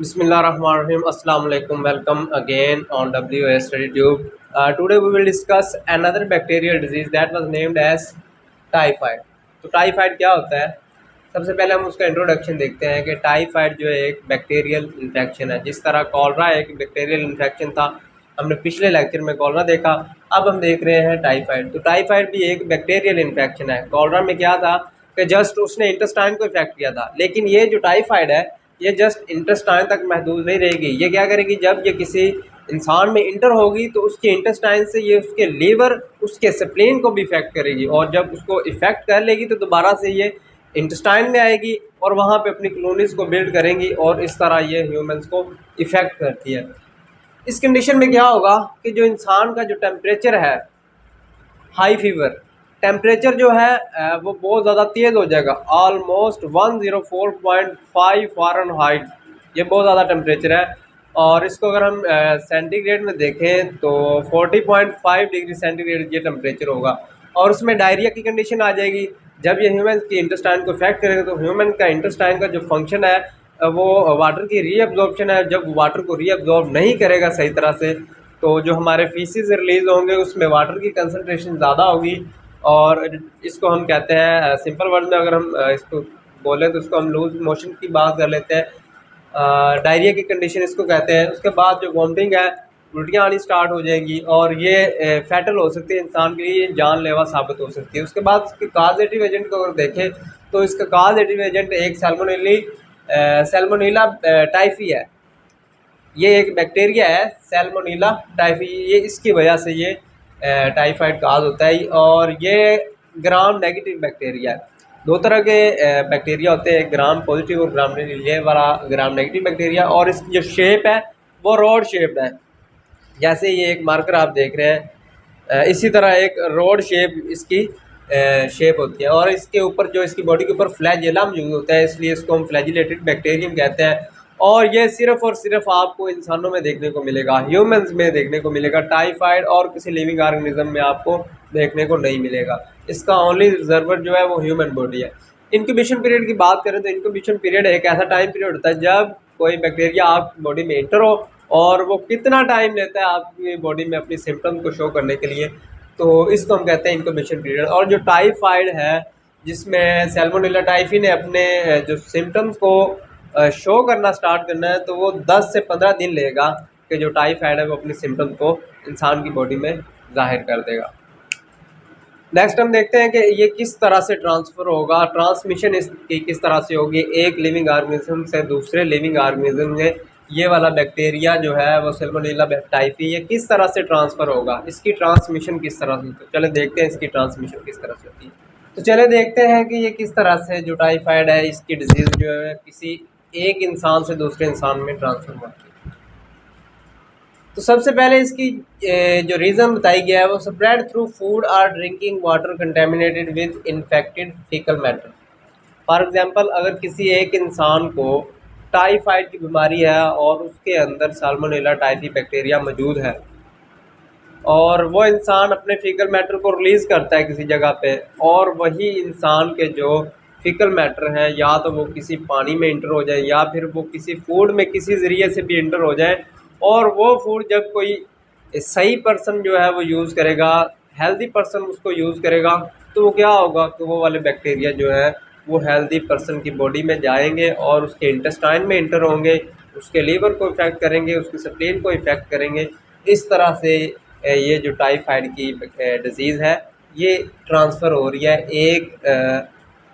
Bismillahirrahmanirrahim. Assalamu alaikum. Welcome again on WS Study Tube. Today we will discuss another bacterial disease that was named as typhoid. तो typhoid क्या होता है? सबसे पहले हम उसका इंट्रोडक्शन देखते हैं कि टाइफाइड जो है एक बैक्टीरियल इन्फेक्शन है। जिस तरह कॉलरा एक बैक्टीरियल इन्फेक्शन था, हमने पिछले लेक्चर में कॉलरा देखा, अब हम देख रहे हैं टाइफाइड। तो टाइफाइड भी एक बैक्टीरियल इन्फेक्शन है। कॉलरा में क्या था कि जस्ट उसने इंटेस्टाइन को इफेक्ट किया था, लेकिन ये जो टाइफाइड है ये जस्ट इंटेस्टाइन तक महदूद नहीं रहेगी। ये क्या करेगी, जब ये किसी इंसान में इंटर होगी तो उसके इंटेस्टाइन से ये उसके लीवर, उसके स्प्लीन को भी इफेक्ट करेगी, और जब उसको इफेक्ट कर लेगी तो दोबारा से ये इंटेस्टाइन में आएगी और वहाँ पे अपनी कॉलोनीज को बिल्ड करेंगी, और इस तरह ये ह्यूमंस को इफेक्ट करती है। इस कंडीशन में क्या होगा कि जो इंसान का जो टेम्परेचर है, हाई फीवर टेम्परेचर जो है वो बहुत ज़्यादा तेज़ हो जाएगा, ऑलमोस्ट 104.5 फ़ारेनहाइट। ये बहुत ज़्यादा टेम्परेचर है, और इसको अगर हम सेंटीग्रेड में देखें तो 40.5 डिग्री सेंटीग्रेड ये टेम्परेचर होगा, और उसमें डायरिया की कंडीशन आ जाएगी। जब ये ह्यूमन की इंटेस्टाइन को इफेक्ट करेगा तो ह्यूमन का इंटेस्टाइन का जो फंक्शन है वो वाटर की रीअब्जॉर्प्शन है। जब वाटर को रीअब्जॉर्ब नहीं करेगा सही तरह से, तो जो हमारे फीसिस रिलीज़ होंगे उसमें वाटर की कंसनट्रेशन ज़्यादा होगी, और इसको हम कहते हैं, सिंपल वर्ड में अगर हम इसको बोलें तो इसको हम लूज मोशन की बात कर लेते हैं। डायरिया की कंडीशन इसको कहते हैं। उसके बाद जो वॉमिटिंग है, उल्टियाँ आनी स्टार्ट हो जाएंगी, और ये फैटल हो सकती है, इंसान के लिए जानलेवा साबित हो सकती है। उसके बाद इसके काजेटिव एजेंट को अगर देखें तो इसका काजेटिव एजेंट एक सैल्मोनेला टाइफी है। ये एक बैक्टीरिया है सैल्मोनेला टाइफी, ये इसकी वजह से ये टाइफाइड काज होता है। और ये ग्राम नेगेटिव बैक्टीरिया है। दो तरह के बैक्टीरिया होते हैं, ग्राम पॉजिटिव और ग्राम नेगेटिव। ये वाला ग्राम नेगेटिव बैक्टीरिया, और इसकी जो शेप है वो रोड शेप है। जैसे ये एक मार्कर आप देख रहे हैं, इसी तरह एक रोड शेप इसकी शेप होती है, और इसके ऊपर जो इसकी बॉडी के ऊपर फ्लैजेला मौजूद होता है, इसलिए इसको हम फ्लैजिलेटेड बैक्टीरियम कहते हैं। और ये सिर्फ और सिर्फ आपको इंसानों में देखने को मिलेगा, ह्यूमंस में देखने को मिलेगा। टाइफाइड और किसी लिविंग ऑर्गेनिज्म में आपको देखने को नहीं मिलेगा। इसका ओनली रिजर्वर जो है वो ह्यूमन बॉडी है। इंक्यूबेशन पीरियड की बात करें तो इंक्यूबेशन पीरियड एक ऐसा टाइम पीरियड होता है जब कोई बैक्टीरिया आपकी बॉडी में एंटर हो, और वो कितना टाइम लेता है आपकी बॉडी में अपनी सिम्टम को शो करने के लिए, तो इसको हम कहते हैं इंक्यूबेशन पीरियड। और जो टाइफाइड है, जिसमें सैल्मोनेला टाइफी ने अपने जो सिम्टम्स को शो करना स्टार्ट करना है, तो वो 10 से 15 दिन लेगा कि जो टाइफाइड है वो अपनी सिम्टम्स को इंसान की बॉडी में जाहिर कर देगा। नेक्स्ट हम देखते हैं कि ये किस तरह से ट्रांसफ़र होगा, ट्रांसमिशन इसकी किस तरह से होगी एक लिविंग ऑर्गेनिज्म से दूसरे लिविंग ऑर्गेनिज्म में। ये वाला बैक्टीरिया जो है वो सैल्मोनेला टाइफी, ये किस तरह से ट्रांसफ़र होगा, इसकी ट्रांसमिशन किस तरह से। तो चले देखते हैं इसकी ट्रांसमिशन किस तरह से होती है। तो चले देखते हैं कि ये किस तरह से जो टाइफाइड है, इसकी डिजीज़ जो है किसी एक इंसान से दूसरे इंसान में ट्रांसफ़र होती है। तो सबसे पहले इसकी जो रीज़न बताई गया है वो स्प्रेड थ्रू फूड और drinking water contaminated with infected faecal matter. For example, अगर किसी एक इंसान को टाइफाइड की बीमारी है और उसके अंदर साल्मोनेला टाइफी बैक्टीरिया मौजूद है, और वो इंसान अपने फीकल मैटर को रिलीज़ करता है किसी जगह पे, और वही इंसान के जो फीकल मैटर हैं या तो वो किसी पानी में इंटर हो जाए या फिर वो किसी फूड में किसी ज़रिए से भी इंटर हो जाए, और वो फूड जब कोई सही पर्सन जो है वो यूज़ करेगा, हेल्दी पर्सन उसको यूज़ करेगा, तो वो क्या होगा कि वो वाले बैक्टीरिया जो है वो हेल्दी पर्सन की बॉडी में जाएंगे और उसके इंटेस्टाइन में इंटर होंगे, उसके लीवर को इफ़ेक्ट करेंगे, उसके स्प्लीन को इफ़ेक्ट करेंगे। इस तरह से ये जो टाइफाइड की डिज़ीज़ है ये ट्रांसफ़र हो रही है एक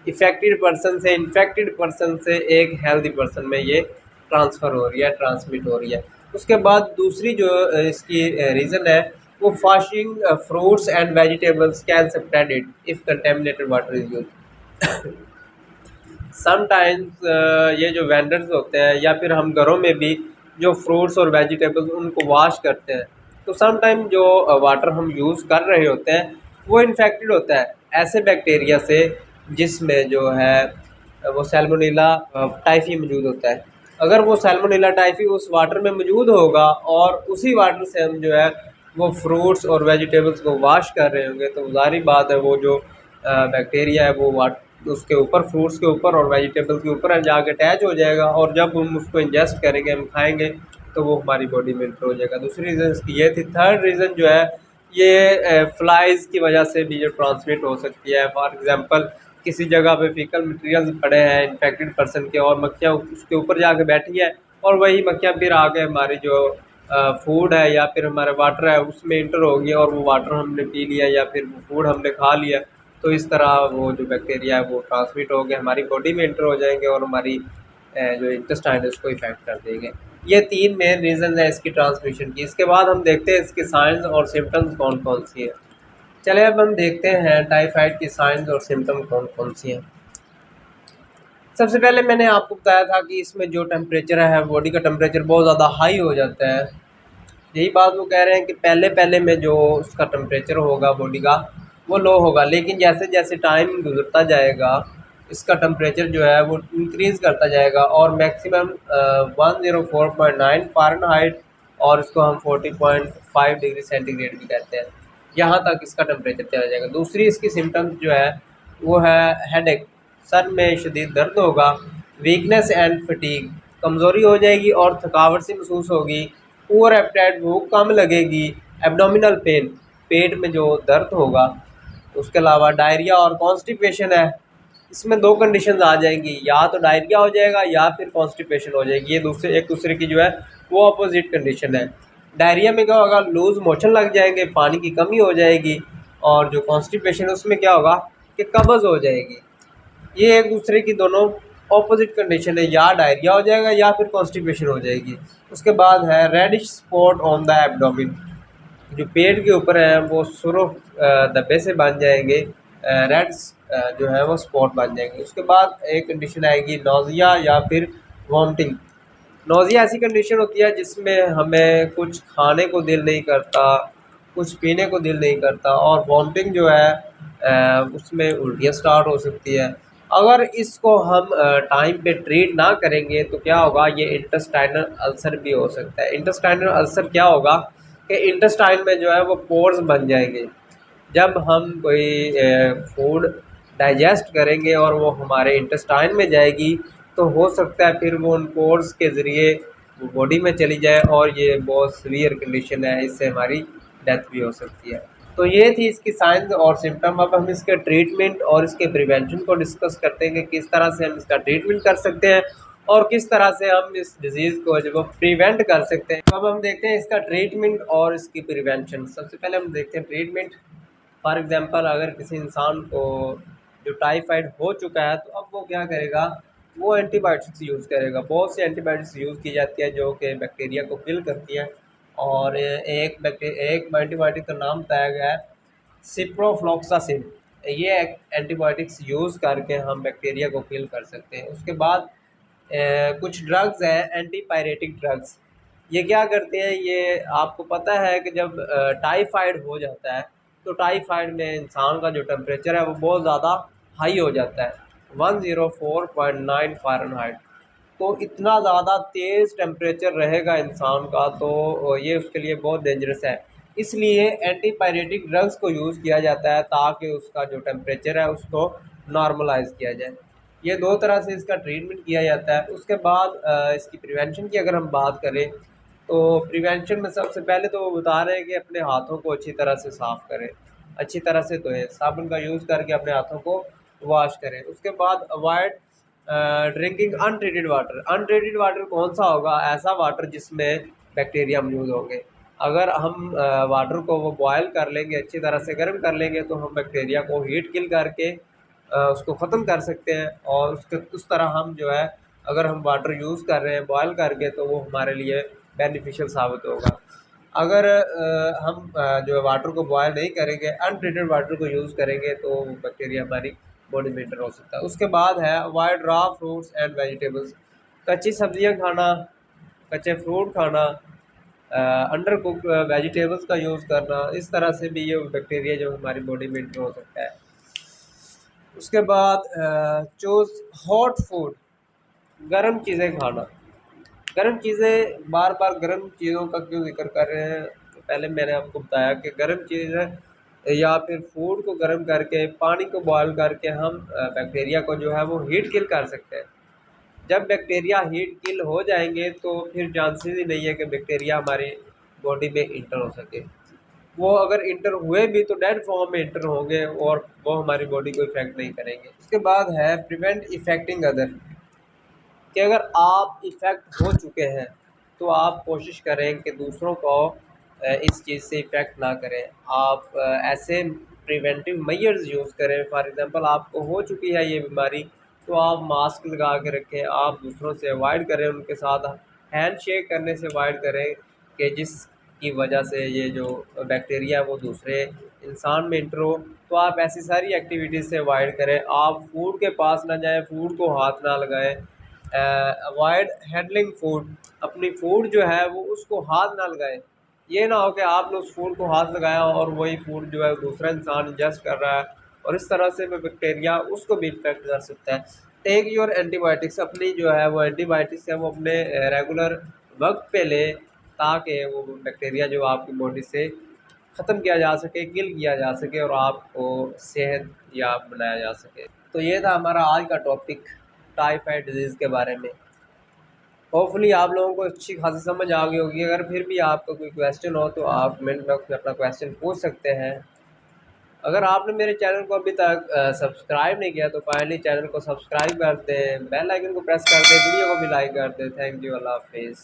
इफ़ेक्टेड पर्सन से, इन्फेक्टेड पर्सन से एक हेल्दी पर्सन में ये ट्रांसफ़र हो रही है, ट्रांसमिट हो रही है। उसके बाद दूसरी जो इसकी रीज़न है वो fasting fruits and vegetables can spread it if contaminated water is used. Sometimes ये जो वेंडर्स होते हैं या फिर हम घरों में भी जो फ्रूट्स और वेजिटेबल्स उनको वॉश करते हैं, तो समटाइम जो वाटर हम यूज़ कर रहे होते हैं वो इन्फेक्टेड होता है ऐसे बैक्टीरिया से जिसमें जो है वो सैल्मोनेला टाइफी मौजूद होता है। अगर वो सैल्मोनेला टाइफी उस वाटर में मौजूद होगा और उसी वाटर से हम जो है वो फ्रूट्स और वेजिटेबल्स को वॉश कर रहे होंगे, तो ज़ाहिर बात है वो जो बैक्टीरिया है वो उसके ऊपर, फ्रूट्स के ऊपर और वेजिटेबल के ऊपर जाके अटैच हो जाएगा, और जब हम उसको इंजेस्ट करेंगे, हम खाएंगे, तो वो हमारी बॉडी में इंटर हो जाएगा। दूसरी रीज़न इसकी ये थी। थर्ड रीज़न जो है, ये फ्लाइज़ की वजह से भी जो ट्रांसमिट हो सकती है। फॉर एग्जांपल, किसी जगह पे फीकल मटेरियल्स पड़े हैं इन्फेक्टेड पर्सन के, और मक्खियाँ उसके ऊपर जाके बैठी है, और वही मक्खियाँ फिर आके हमारी जो फूड है या फिर हमारा वाटर है उसमें इंटर होगी, और वो वाटर हमने पी लिया या फिर वो फूड हमने खा लिया, तो इस तरह वो जो बैक्टीरिया है वो ट्रांसमिट हो गए, हमारी बॉडी में इंटर हो जाएंगे, और हमारी जो इंटेस्टाइन है उसको इफेक्ट कर देंगे। ये तीन मेन रीज़न है इसकी ट्रांसमिशन की। इसके बाद हम देखते हैं इसके साइंस और सिम्टम्स कौन कौन सी हैं। चले अब हम देखते हैं टाइफाइड की साइंस और सिम्टम कौन कौन सी हैं। सबसे पहले मैंने आपको बताया था कि इसमें जो टेम्परेचर है, बॉडी का टेम्परेचर बहुत ज़्यादा हाई हो जाता है। यही बात वो कह रहे हैं कि पहले पहले में जो उसका टेम्परेचर होगा बॉडी का, वो लो होगा, लेकिन जैसे जैसे टाइम गुजरता जाएगा, इसका टेम्परेचर जो है वो इंक्रीज़ करता जाएगा, और मैक्सिमम 104.9 फ़ारेनहाइट, और इसको हम 40.5 डिग्री सेंटीग्रेड भी कहते हैं, यहाँ तक इसका टेम्परेचर चला जाएगा। दूसरी इसकी सिम्टम्स जो है वो है हेडेक, सर में शदीद दर्द होगा, वीकनेस एंड फटीग, कमज़ोरी हो जाएगी और थकावट सी महसूस होगी, पुअर एपेटाइट, भूख कम लगेगी, एब्डोमिनल पेन, पेट में जो दर्द होगा, उसके अलावा डायरिया और कॉन्स्टिपेशन है। इसमें दो कंडीशंस आ जाएंगी, या तो डायरिया हो जाएगा या फिर कॉन्स्टिपेशन हो जाएगी। ये एक दूसरे की जो है वो अपोजिट कंडीशन है। डायरिया में क्या होगा, लूज़ मोशन लग जाएंगे, पानी की कमी हो जाएगी, और जो कॉन्स्टिपेशन है उसमें क्या होगा कि कब्ज़ हो जाएगी। ये एक दूसरे की दोनों ऑपोजिट कंडीशन है, या डायरिया हो जाएगा या फिर कॉन्स्टिपेशन हो जाएगी। उसके बाद है reddish spot on the abdomen, जो पेट के ऊपर है वो सुर्ख धब्बे से बन जाएंगे, रेड जो है वो स्पॉट बन जाएंगे। उसके बाद एक कंडीशन आएगी नोज़िया या फिर वॉमिटिंग। नोज़िया ऐसी कंडीशन होती है जिसमें हमें कुछ खाने को दिल नहीं करता, कुछ पीने को दिल नहीं करता, और वॉमिटिंग जो है उसमें उल्टियाँ स्टार्ट हो सकती है। अगर इसको हम टाइम पे ट्रीट ना करेंगे तो क्या होगा, ये इंटेस्टाइनल अल्सर भी हो सकता है। इंटेस्टाइनल अल्सर क्या होगा कि इंटेस्टाइन में जो है वो पोर्स बन जाएंगे। जब हम कोई फूड डाइजेस्ट करेंगे और वो हमारे इंटेस्टाइन में जाएगी, तो हो सकता है फिर वो उन पोर्स के ज़रिए वो बॉडी में चली जाए, और ये बहुत सीवियर कंडीशन है, इससे हमारी डेथ भी हो सकती है। तो ये थी इसकी साइंस और सिम्टम। अब हम इसके ट्रीटमेंट और इसके प्रिवेंशन को डिस्कस करते हैं कि किस तरह से हम इसका ट्रीटमेंट कर सकते हैं, और किस तरह से हम इस डिज़ीज़ को जो प्रिवेंट कर सकते हैं। तो अब हम देखते हैं इसका ट्रीटमेंट और इसकी प्रिवेंशन। सबसे पहले हम देखते हैं ट्रीटमेंट। फॉर एग्ज़ाम्पल, अगर किसी इंसान को जो टाइफाइड हो चुका है, तो अब वो क्या करेगा, वो एंटीबायोटिक्स यूज़ करेगा। बहुत सी एंटीबायोटिक्स यूज़ की जाती है जो कि बैक्टीरिया को किल करती है, और एक एंटीबायोटिक का नाम बताया गया है सिप्रोफ्लॉक्सासिन। ये एंटीबायोटिक्स यूज़ करके हम बैक्टीरिया को किल कर सकते हैं। उसके बाद कुछ ड्रग्स हैं एंटीपायरेटिक ड्रग्स। ये क्या करते हैं, ये आपको पता है कि जब टाइफाइड हो जाता है, तो टाइफाइड में इंसान का जो टेम्परेचर है वो बहुत ज़्यादा हाई हो जाता है, 104.9 फ़ारेनहाइट। तो इतना ज़्यादा तेज़ टेम्परेचर रहेगा इंसान का, तो ये उसके लिए बहुत डेंजरस है। इसलिए एंटीपायरेटिक ड्रग्स को यूज़ किया जाता है ताकि उसका जो टेम्परेचर है उसको नॉर्मलाइज़ किया जाए। ये दो तरह से इसका ट्रीटमेंट किया जाता है। उसके बाद इसकी प्रिवेंशन की अगर हम बात करें, तो प्रिवेंशन में सबसे पहले तो वो बता रहे हैं कि अपने हाथों को अच्छी तरह से साफ़ करें, अच्छी तरह से धोएं, साबुन का यूज़ करके अपने हाथों को वॉश करें। उसके बाद avoid drinking untreated water. Untreated water कौन सा होगा, ऐसा वाटर जिसमें बैक्टीरिया मौजूद होंगे। अगर हम वाटर को वो बॉयल कर लेंगे, अच्छी तरह से गर्म कर लेंगे, तो हम बैक्टीरिया को हीट किल करके उसको ख़त्म कर सकते हैं, और उसके उस तरह हम जो है, अगर हम वाटर यूज़ कर रहे हैं बॉयल करके, तो वो हमारे लिए बेनिफिशियल साबित होगा। अगर हम जो है वाटर को बॉयल नहीं करेंगे, अनट्रीटेड वाटर को यूज़ करेंगे, तो बैक्टीरिया हमारी बॉडी में इंटर हो सकता है। उसके बाद है avoid raw fruits and vegetables. कच्ची सब्जियां खाना, कच्चे फ्रूट खाना, अंडर कुक वेजिटेबल्स का यूज़ करना, इस तरह से भी ये बैक्टीरिया जो हमारी बॉडी में इंटर हो सकता है। उसके बाद चूज़ हॉट फूड, गर्म चीज़ें खाना। गर्म चीज़ें, बार बार गर्म चीज़ों का क्यों जिक्र कर रहे हैं, तो पहले मैंने आपको बताया कि गर्म चीज़ है या फिर फूड को गर्म करके, पानी को बॉयल करके हम बैक्टीरिया को जो है वो हीट किल कर सकते हैं। जब बैक्टीरिया हीट किल हो जाएंगे तो फिर चांसेस ही नहीं है कि बैक्टीरिया हमारी बॉडी में इंटर हो सके। वो अगर इंटर हुए भी तो डेड फॉर्म में इंटर होंगे और वो हमारी बॉडी को इफेक्ट नहीं करेंगे। उसके बाद है प्रिवेंट इफेक्टिंग अदर, कि अगर आप इफ़ेक्ट हो चुके हैं तो आप कोशिश करें कि दूसरों को इस चीज़ से इफ़ेक्ट ना करें। आप ऐसे प्रिवेंटिव मेजर्स यूज़ करें। फॉर एग्ज़ाम्पल आपको हो चुकी है ये बीमारी तो आप मास्क लगा के रखें, आप दूसरों से अवॉइड करें, उनके साथ हैंड शेक करने से अवॉइड करें कि जिसकी वजह से ये जो बैक्टीरिया है वो दूसरे इंसान में इंटर हो। तो आप ऐसी सारी एक्टिविटीज़ से अवॉइड करें। आप फूड के पास ना जाएँ, फूड को हाथ ना लगाएँ। अवॉइड हैंडलिंग फूड, अपनी फूड जो है वो उसको हाथ ना लगाएं। ये ना हो कि आपने उस फूड को हाथ लगाया और वही फूड जो है दूसरा इंसान इंजेस्ट कर रहा है और इस तरह से वो बैक्टीरिया उसको भी इन्फेक्ट कर सकता है। टेक योर एंटीबायोटिक्स, अपनी जो है वो एंटीबायोटिक्स है वो अपने रेगुलर वक्त पे ले, ताकि वो बैक्टीरिया जो आपकी बॉडी से ख़त्म किया जा सके, किल किया जा सके और आपको सेहत याब बनाया जा सके। तो ये था हमारा आज का टॉपिक टाइफाइड डिजीज़ के बारे में। होपफुली आप लोगों को अच्छी खासी समझ आ गई होगी। अगर फिर भी आपका कोई क्वेश्चन हो तो आप कमेंट बॉक्स में अपना क्वेश्चन पूछ सकते हैं। अगर आपने मेरे चैनल को अभी तक सब्सक्राइब नहीं किया तो काइंडली चैनल को सब्सक्राइब कर दें, बेल आइकन को प्रेस कर दें, वीडियो को भी लाइक कर दें। थैंक यू, अल्लाह हाफिज़।